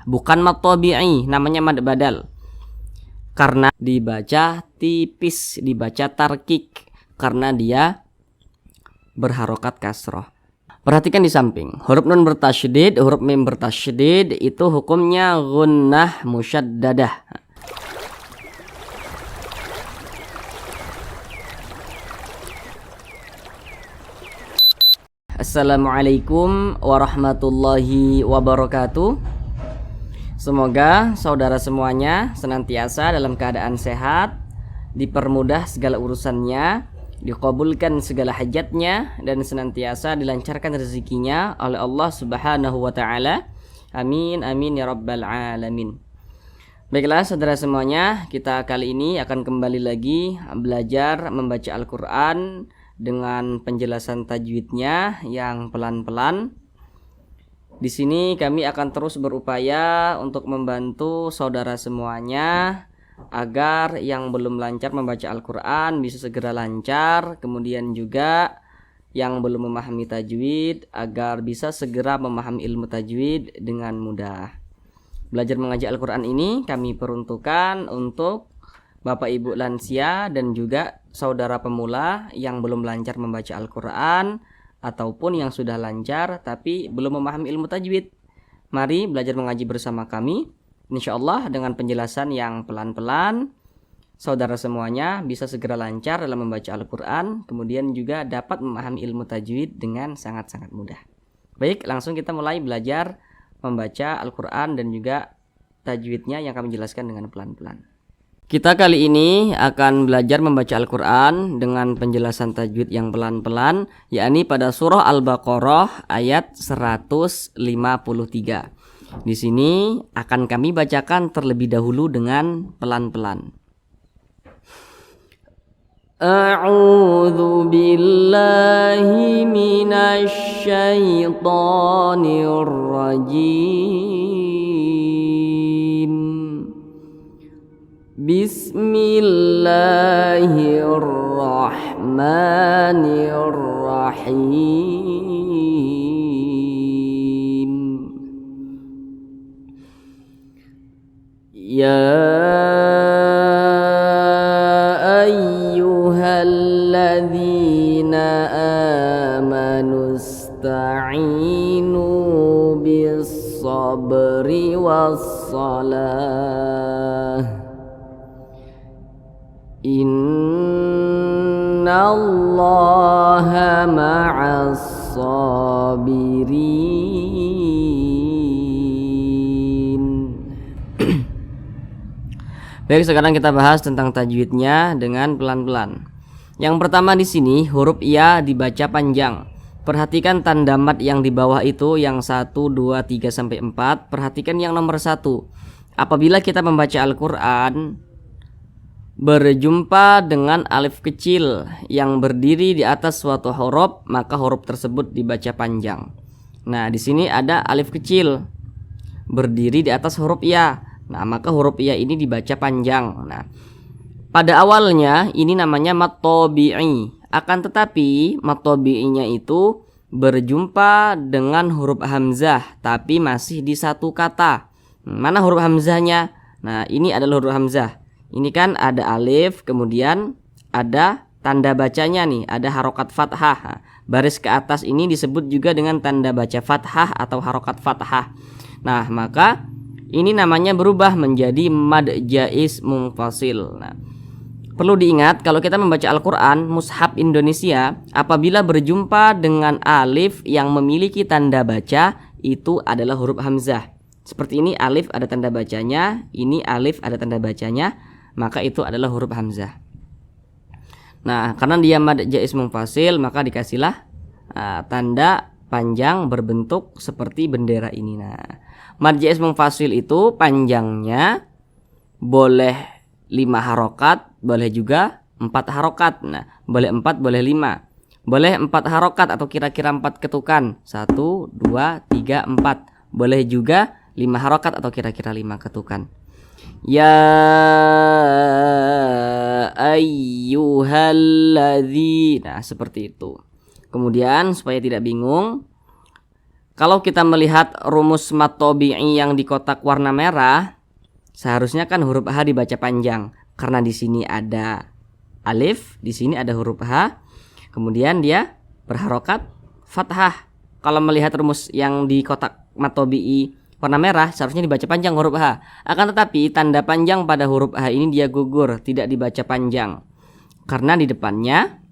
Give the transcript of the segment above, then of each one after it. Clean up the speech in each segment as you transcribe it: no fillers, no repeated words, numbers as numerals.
bukan mad tabi'i, namanya mad badal. Karena dibaca tipis, dibaca tarkik, karena dia berharokat kasroh. Perhatikan di samping, huruf nun bertasydid, huruf mim bertasydid itu hukumnya gunnah musyaddadah. Assalamualaikum warahmatullahi wabarakatuh. Semoga saudara semuanya senantiasa dalam keadaan sehat, dipermudah segala urusannya, dikabulkan segala hajatnya, dan senantiasa dilancarkan rezekinya oleh Allah Subhanahu wa taala. Amin amin ya rabbal alamin. Baiklah saudara semuanya, kita kali ini akan kembali lagi belajar membaca Al-Qur'an dengan penjelasan tajwidnya yang pelan-pelan. Di sini kami akan terus berupaya untuk membantu saudara semuanya agar yang belum lancar membaca Al-Qur'an bisa segera lancar, kemudian juga yang belum memahami tajwid agar bisa segera memahami ilmu tajwid dengan mudah. Belajar mengaji Al-Qur'an ini kami peruntukkan untuk Bapak Ibu lansia dan juga saudara pemula yang belum lancar membaca Al-Qur'an ataupun yang sudah lancar tapi belum memahami ilmu tajwid. Mari belajar mengaji bersama kami. Insyaallah dengan penjelasan yang pelan-pelan, saudara semuanya bisa segera lancar dalam membaca Al-Qur'an, kemudian juga dapat memahami ilmu tajwid dengan sangat-sangat mudah. Baik, langsung kita mulai belajar membaca Al-Qur'an dan juga tajwidnya yang kami jelaskan dengan pelan-pelan. Kita kali ini akan belajar membaca Al-Qur'an dengan penjelasan tajwid yang pelan-pelan, yakni pada surah Al-Baqarah ayat 153. Di sini akan kami bacakan terlebih dahulu dengan pelan-pelan. A'udzu billahi minasy syaithanir rajim. Bismillahirrahmanirrahim. Ya ayyuhalladzina amanu ista'inu bis-sabri was-salah. Innallaha ma'as sabirin. Baik, sekarang kita bahas tentang tajwidnya dengan pelan-pelan. Yang pertama di sini huruf ya dibaca panjang. Perhatikan tanda mat yang di bawah itu yang 1, 2, 3 sampai 4. Perhatikan yang nomor 1. Apabila kita membaca Al-Qur'an berjumpa dengan alif kecil yang berdiri di atas suatu huruf, maka huruf tersebut dibaca panjang. Nah, di sini ada alif kecil berdiri di atas huruf ya. Nah, maka huruf ya ini dibaca panjang. Nah, pada awalnya ini namanya mad tabi'i. Akan tetapi mad tabi'inya itu berjumpa dengan huruf hamzah tapi masih di satu kata. Mana huruf hamzahnya? Nah, ini adalah huruf hamzah. Ini kan ada alif, kemudian ada tanda bacanya nih, ada harokat fathah. Baris ke atas ini disebut juga dengan tanda baca fathah atau harokat fathah. Nah, maka ini namanya berubah menjadi mad jaiz munfasil. Nah, perlu diingat kalau kita membaca Al-Qur'an mushaf Indonesia, apabila berjumpa dengan alif yang memiliki tanda baca, itu adalah huruf hamzah. Seperti ini, alif ada tanda bacanya, ini alif ada tanda bacanya, maka itu adalah huruf hamzah. Nah, karena dia mad jaiz munfasil, maka dikasihlah tanda panjang berbentuk seperti bendera ini. Nah, mad jaiz munfasil itu panjangnya boleh 5 harokat, boleh juga 4 harokat. Nah, boleh 4, boleh 5. Boleh 4 harokat atau kira-kira 4 ketukan. 1, 2, 3, 4. Boleh juga 5 harokat atau kira-kira 5 ketukan. Ya ayyuhalladzi. Nah, seperti itu. Kemudian supaya tidak bingung, Kalau kita melihat rumus mat tabi'i yang di kotak warna merah, seharusnya kan huruf H dibaca panjang karena di sini ada alif, di sini ada huruf H, kemudian dia berharokat fathah. Kalau melihat rumus yang di kotak mat tabi'i warna merah, seharusnya dibaca panjang huruf H. Akan tetapi tanda panjang pada huruf H ini dia gugur, tidak dibaca panjang karena di depannya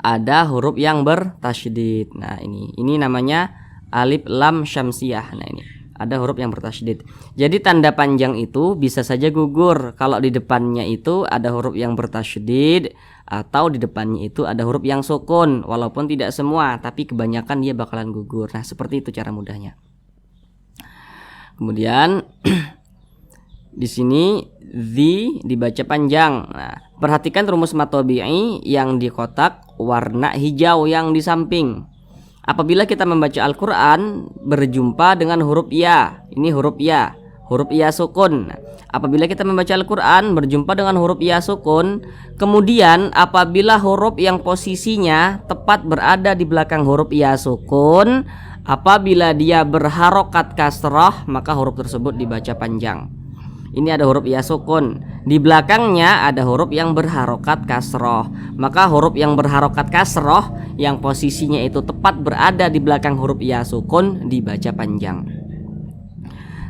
ada huruf yang bertasydid. Nah, ini namanya alif lam syamsiyah. Nah, ini ada huruf yang bertasydid. Jadi tanda panjang itu bisa saja gugur kalau di depannya itu ada huruf yang bertasydid atau di depannya itu ada huruf yang sukun, walaupun tidak semua, tapi kebanyakan dia bakalan gugur. Nah, seperti itu cara mudahnya. Kemudian di sini dibaca panjang. Nah, perhatikan rumus mat tabi'i yang di kotak warna hijau yang di samping. Apabila kita membaca Al-Quran berjumpa dengan huruf ya, ini huruf ya sukun. Apabila kita membaca Al-Quran berjumpa dengan huruf ya sukun, kemudian apabila huruf yang posisinya tepat berada di belakang huruf ya sukun, apabila dia berharokat kasrah, maka huruf tersebut dibaca panjang. Ini ada huruf ya sukun, di belakangnya ada huruf yang berharokat kasroh, maka huruf yang berharokat kasroh yang posisinya itu tepat berada di belakang huruf ya sukun dibaca panjang.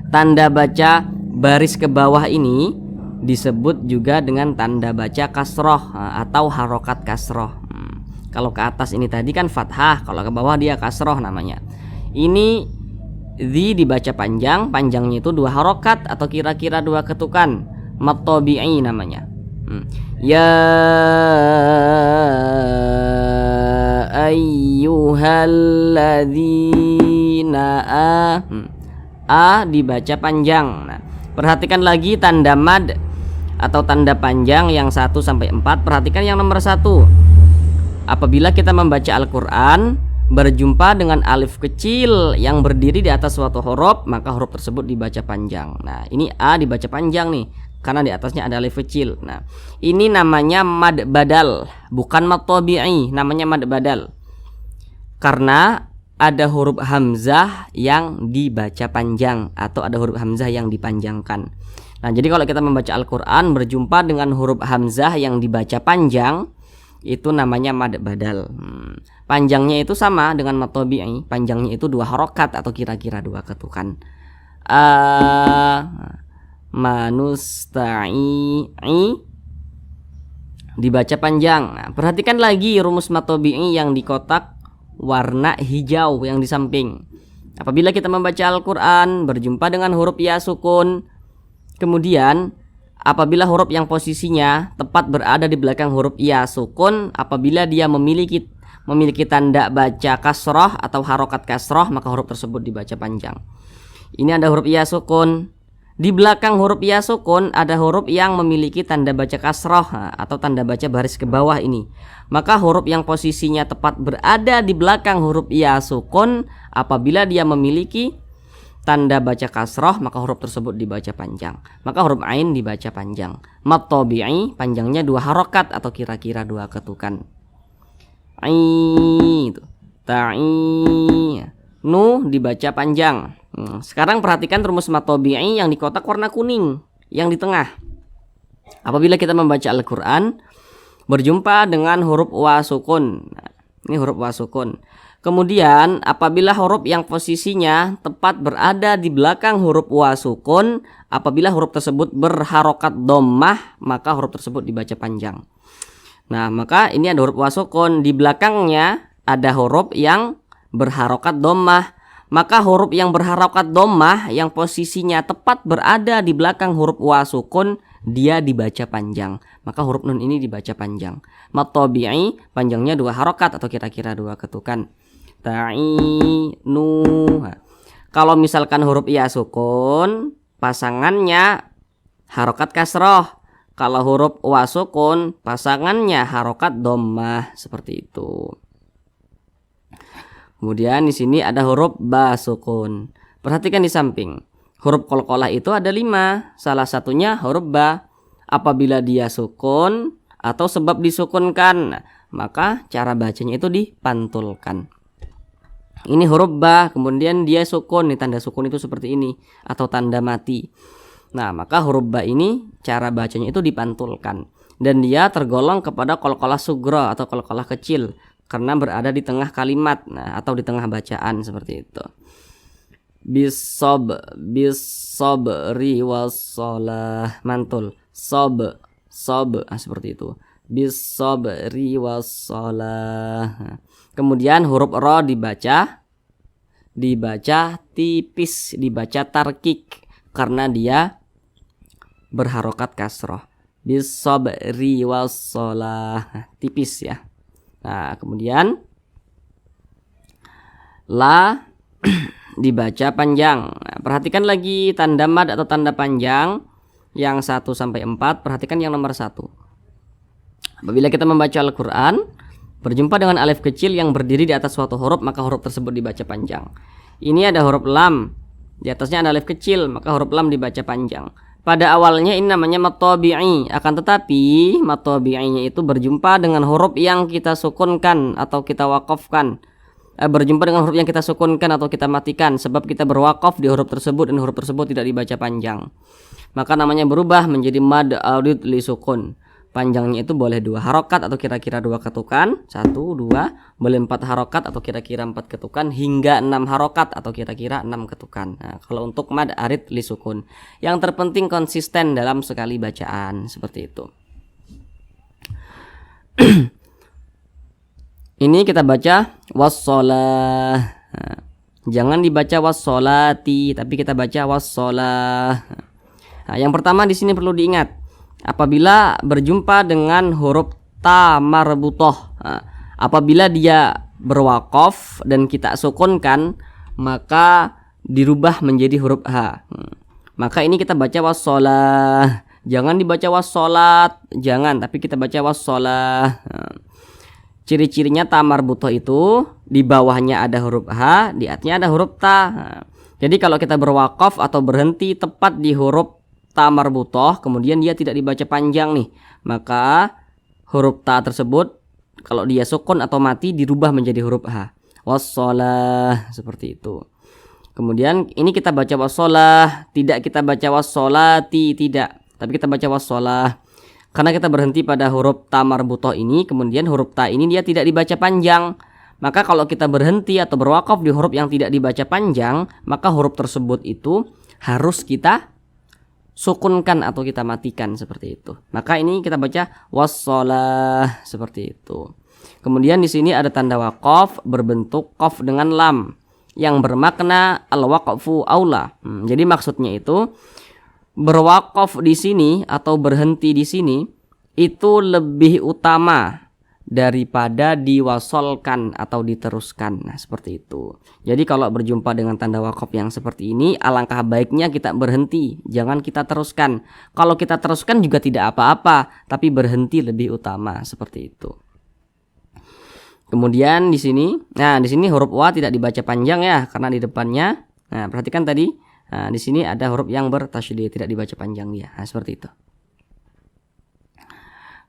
Tanda baca baris ke bawah ini disebut juga dengan tanda baca kasroh atau harokat kasroh. Kalau ke atas ini tadi kan fathah, kalau ke bawah dia kasroh namanya. Ini dibaca panjang, panjangnya itu 2 harokat atau kira-kira 2 ketukan. Mat tabi'i namanya. Ya ayyuhalladzina dibaca panjang. Nah, perhatikan lagi tanda mad atau tanda panjang yang 1 sampai 4. Perhatikan yang nomor 1. Apabila kita membaca Al-Quran berjumpa dengan alif kecil yang berdiri di atas suatu huruf, maka huruf tersebut dibaca panjang. Nah, ini A dibaca panjang nih karena di atasnya ada alif kecil. Nah, ini namanya mad badal, bukan mat tabi'i, namanya mad badal. Karena ada huruf hamzah yang dibaca panjang atau ada huruf hamzah yang dipanjangkan. Nah, jadi kalau kita membaca Al-Qur'an berjumpa dengan huruf hamzah yang dibaca panjang, itu namanya mad badal. Panjangnya itu sama dengan mat tabi'i, panjangnya itu 2 harokat atau kira-kira 2 ketukan. Manusta'i dibaca panjang. Nah, perhatikan lagi rumus mat tabi'i yang di kotak warna hijau yang di samping. Apabila kita membaca Al-Qur'an berjumpa dengan huruf ya sukun, kemudian apabila huruf yang posisinya tepat berada di belakang huruf ya sukun, apabila dia memiliki tanda baca kasroh atau harokat kasroh, maka huruf tersebut dibaca panjang. Ini ada huruf ya sukun. Di belakang huruf ya sukun ada huruf yang memiliki tanda baca kasroh atau tanda baca baris ke bawah ini. Maka huruf yang posisinya tepat berada di belakang huruf ya sukun, apabila dia memiliki tanda baca kasroh, maka huruf tersebut dibaca panjang. Maka huruf ain dibaca panjang. Mat tabi'i panjangnya 2 harokat atau kira-kira 2 ketukan. Itu ta'i. Nu dibaca panjang. Sekarang perhatikan rumus mat tabi'i yang di kotak warna kuning yang di tengah. Apabila kita membaca Al-Qur'an berjumpa dengan huruf wa sukun. Ini huruf wa sukun. Kemudian apabila huruf yang posisinya tepat berada di belakang huruf wa sukun, apabila huruf tersebut berharokat dhammah, maka huruf tersebut dibaca panjang. Nah, maka ini ada huruf wa sukun, di belakangnya ada huruf yang berharokat dhammah. Maka huruf yang berharokat dhammah yang posisinya tepat berada di belakang huruf wa sukun, dia dibaca panjang. Maka huruf nun ini dibaca panjang. Mat tabi'i panjangnya 2 harokat atau kira-kira 2 ketukan. Ta'i nu. Kalau misalkan huruf ya sukun, pasangannya harokat kasroh. Kalau huruf wa sukun, pasangannya harokat dhammah, seperti itu. Kemudian di sini ada huruf ba sukun. Perhatikan di samping. Huruf qalqalah itu ada 5. Salah satunya huruf ba. Apabila dia sukun atau sebab disukunkan, maka cara bacanya itu dipantulkan. Ini huruf ba, kemudian dia sukun nih, tanda sukun itu seperti ini atau tanda mati. Nah, maka huruf ba ini cara bacanya itu dipantulkan dan dia tergolong kepada qalqalah sugra atau qalqalah kecil karena berada di tengah kalimat, nah, atau di tengah bacaan seperti itu. Bisabri wassalah, mantul. Sob seperti itu. Bisabri wassalah. Kemudian huruf ro dibaca tipis, dibaca tarkik karena dia berharokat kasroh. Bisabri wassalah, tipis ya. Nah, kemudian la dibaca panjang. Nah, perhatikan lagi tanda mad atau tanda panjang yang 1 sampai 4. Perhatikan yang nomor 1. Apabila kita membaca Al-Quran berjumpa dengan alif kecil yang berdiri di atas suatu huruf, maka huruf tersebut dibaca panjang. Ini ada huruf lam, di atasnya ada alif kecil, maka huruf lam dibaca panjang. Pada awalnya ini namanya mat tabi'i, akan tetapi mat tabi'inya itu berjumpa dengan huruf yang kita sukunkan atau kita wakafkan. Berjumpa dengan huruf yang kita sukunkan atau kita matikan, sebab kita berwakaf di huruf tersebut dan huruf tersebut tidak dibaca panjang, maka namanya berubah menjadi mad arid li sukun. Panjangnya itu boleh 2 harokat atau kira-kira 2 ketukan, 1, 2, boleh 4 harokat atau kira-kira 4 ketukan, hingga 6 harokat atau kira-kira 6 ketukan. Nah, kalau untuk mad arid li sukun, yang terpenting konsisten dalam sekali bacaan, seperti itu. Ini kita baca wassalah. Nah, jangan dibaca wassolati, tapi kita baca wassalah. Nah, yang pertama di sini perlu diingat, apabila berjumpa dengan huruf ta marbutoh, nah, apabila dia berwakaf dan kita sukunkan, maka dirubah menjadi huruf H. Maka ini kita baca wassalah. Jangan dibaca wassolat, jangan, tapi kita baca wassalah. Nah, ciri-cirinya ta marbutoh itu di bawahnya ada huruf H, di atasnya ada huruf ta. Nah, jadi kalau kita berwakaf atau berhenti tepat di huruf ta marbutoh, kemudian dia tidak dibaca panjang nih, maka huruf ta tersebut kalau dia sukun atau mati dirubah menjadi huruf H. Wassalah, seperti itu. Kemudian ini kita baca wassalah, tidak kita baca wassolati, tidak, tapi kita baca wassalah. Karena kita berhenti pada huruf ta marbutoh ini, kemudian huruf ta ini dia tidak dibaca panjang. Maka kalau kita berhenti atau berwakaf di huruf yang tidak dibaca panjang, maka huruf tersebut itu harus kita sukunkan atau kita matikan, seperti itu. Maka ini kita baca wassalah, seperti itu. Kemudian di sini ada tanda waqaf berbentuk qaf dengan lam yang bermakna al-waqfu aula. Jadi maksudnya itu berwakaf di sini atau berhenti di sini itu lebih utama daripada diwasolkan atau diteruskan. Nah, seperti itu. Jadi kalau berjumpa dengan tanda wakaf yang seperti ini, alangkah baiknya kita berhenti, jangan kita teruskan. Kalau kita teruskan juga tidak apa-apa, tapi berhenti lebih utama, seperti itu. Kemudian di sini, nah di sini huruf wa tidak dibaca panjang ya, karena di depannya, nah perhatikan tadi, nah di sini ada huruf yang bertasydid, tidak dibaca panjang dia. Nah, seperti itu.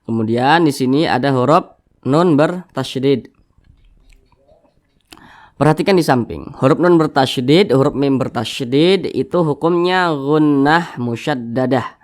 Kemudian di sini ada huruf nun bertasydid. Perhatikan di samping. Huruf nun bertasydid, huruf mim bertasydid itu hukumnya gunnah musyaddadah.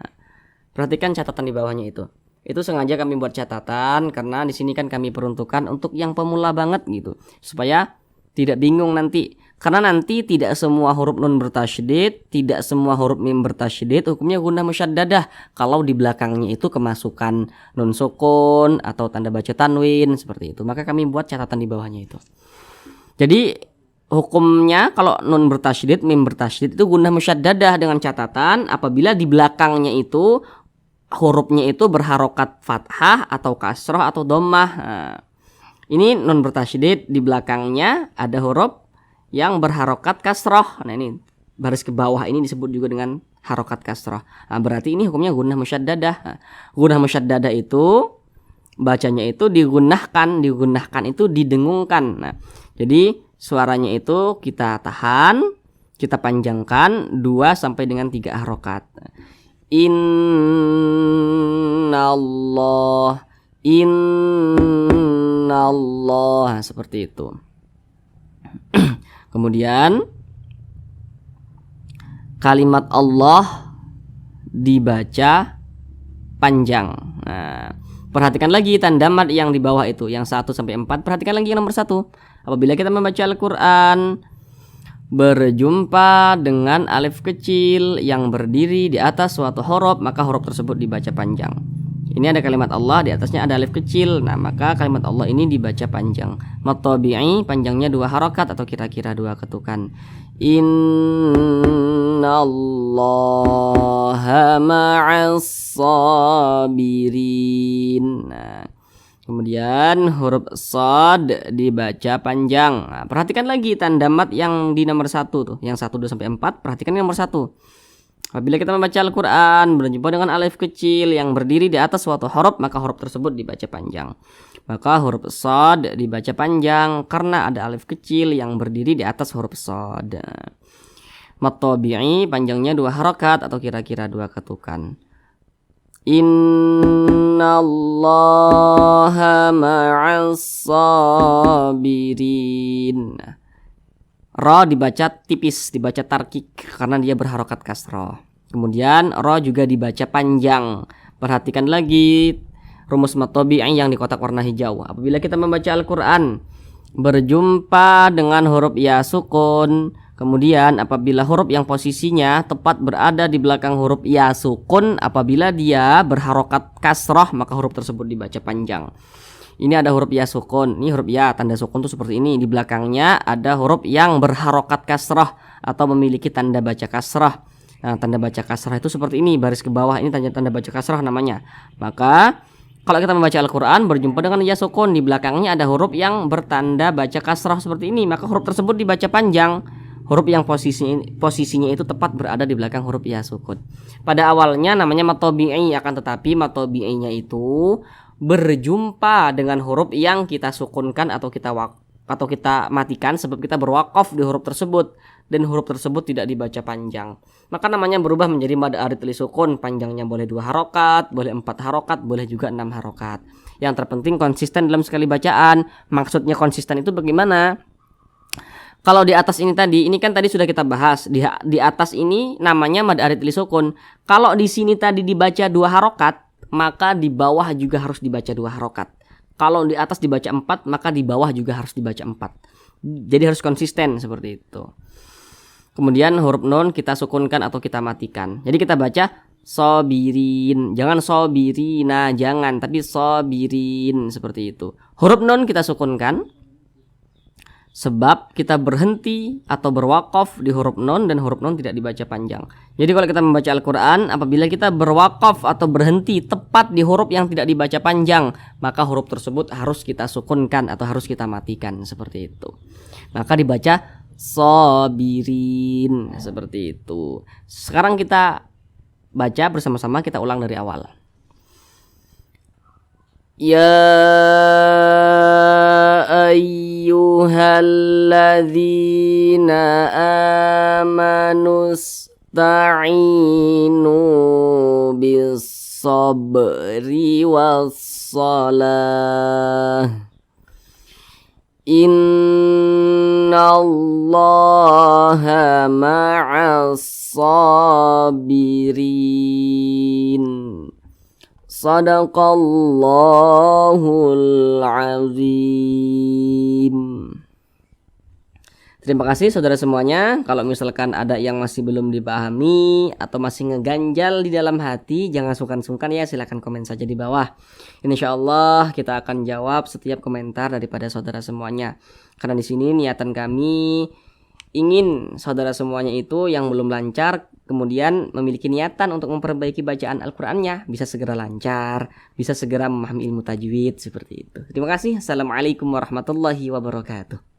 Perhatikan catatan di bawahnya itu. Itu sengaja kami buat catatan karena di sini kan kami peruntukkan untuk yang pemula banget gitu, supaya tidak bingung nanti. Karena nanti tidak semua huruf nun bertasydid, tidak semua huruf mim bertasydid hukumnya gunnah musyaddadah kalau di belakangnya itu kemasukan nun sukun atau tanda baca tanwin, seperti itu. Maka kami buat catatan di bawahnya itu. Jadi hukumnya kalau nun bertasydid, mim bertasydid itu gunnah musyaddadah dengan catatan apabila di belakangnya itu hurufnya itu berharokat fathah atau kasroh atau dhammah. Nah, ini nun bertasydid, di belakangnya ada huruf yang berharokat kasroh. Nah ini baris ke bawah ini disebut juga dengan harokat kasroh. Nah, berarti ini hukumnya gunnah musyaddadah. Nah, gunnah musyaddadah itu bacanya itu digunnahkan itu didengungkan. Nah, jadi suaranya itu kita tahan, kita panjangkan 2 sampai dengan 3 harokat. Innallah, seperti itu. Kemudian kalimat Allah dibaca panjang. Nah, perhatikan lagi tanda mad yang di bawah itu, yang 1 sampai 4. Perhatikan lagi yang nomor 1. Apabila kita membaca Al-Qur'an berjumpa dengan alif kecil yang berdiri di atas suatu huruf, maka huruf tersebut dibaca panjang. Ini ada kalimat Allah, di atasnya ada alif kecil. Nah, maka kalimat Allah ini dibaca panjang. Mad tabi'i panjangnya 2 harokat atau kira-kira 2 ketukan. Innallaha ma'as sabirin. Nah, kemudian huruf shad dibaca panjang. Nah, perhatikan lagi tanda mad yang di nomor 1 tuh, yang 1, 2 sampai 4. Perhatikan yang nomor 1. Apabila kita membaca Al-Quran berjumpa dengan alif kecil yang berdiri di atas suatu huruf, maka huruf tersebut dibaca panjang. Maka huruf shad dibaca panjang karena ada alif kecil yang berdiri di atas huruf shad. Mad tabi'i panjangnya 2 harokat atau kira-kira 2 ketukan. Innallaha ma'as sabirin. Ra dibaca tipis, dibaca tarkik karena dia berharokat kasroh. Kemudian ra juga dibaca panjang. Perhatikan lagi rumus mad tabi'i yang di kotak warna hijau. Apabila kita membaca Al-Qur'an berjumpa dengan huruf ya sukun, kemudian apabila huruf yang posisinya tepat berada di belakang huruf ya sukun, apabila dia berharokat kasroh, maka huruf tersebut dibaca panjang. Ini ada huruf ya sukun, ini huruf ya tanda sukun tuh seperti ini. Di belakangnya ada huruf yang berharokat kasroh atau memiliki tanda baca kasroh. Nah, tanda baca kasroh itu seperti ini, baris ke bawah ini tanda baca kasroh namanya. Maka kalau kita membaca Al-Quran berjumpa dengan ya sukun, di belakangnya ada huruf yang bertanda baca kasroh seperti ini, maka huruf tersebut dibaca panjang. Huruf yang posisinya itu tepat berada di belakang huruf ya sukun. Pada awalnya namanya mad tabi'i, akan tetapi mad tabi'inya itu berjumpa dengan huruf yang kita sukunkan atau kita matikan sebab kita berwakaf di huruf tersebut, dan huruf tersebut tidak dibaca panjang. Maka namanya berubah menjadi mad arid li sukun. Panjangnya boleh 2 harokat, boleh 4 harokat, boleh juga 6 harokat. Yang terpenting konsisten dalam sekali bacaan. Maksudnya konsisten itu bagaimana? Kalau di atas ini tadi, ini kan tadi sudah kita bahas. Di atas ini namanya mad arid li sukun. Kalau di sini tadi dibaca 2 harokat, maka di bawah juga harus dibaca 2 harokat. Kalau di atas dibaca 4, maka di bawah juga harus dibaca 4. Jadi harus konsisten seperti itu. Kemudian huruf nun kita sukunkan atau kita matikan. Jadi kita baca sobirin, jangan sobirina, jangan, tapi sobirin seperti itu. Huruf nun kita sukunkan sebab kita berhenti atau berwakaf di huruf nun, dan huruf nun tidak dibaca panjang. Jadi kalau kita membaca Al-Quran, apabila kita berwakaf atau berhenti tepat di huruf yang tidak dibaca panjang, maka huruf tersebut harus kita sukunkan atau harus kita matikan seperti itu. Maka dibaca sobirin seperti itu. Sekarang kita baca bersama-sama, kita ulang dari awal. Ya ayyuhalladzina amanu sta'inu bis-sabri was-salah. Innallaha ma'as sabirin. Sadaqallahul azim. Terima kasih saudara semuanya. Kalau misalkan ada yang masih belum dipahami atau masih ngeganjal di dalam hati, jangan sungkan-sungkan ya, silakan komen saja di bawah. Insyaallah kita akan jawab setiap komentar daripada saudara semuanya. Karena di sini niatan kami ingin saudara semuanya itu yang belum lancar kemudian memiliki niatan untuk memperbaiki bacaan Al-Qur'annya bisa segera lancar, bisa segera memahami ilmu tajwid seperti itu. Terima kasih. Assalamualaikum warahmatullahi wabarakatuh.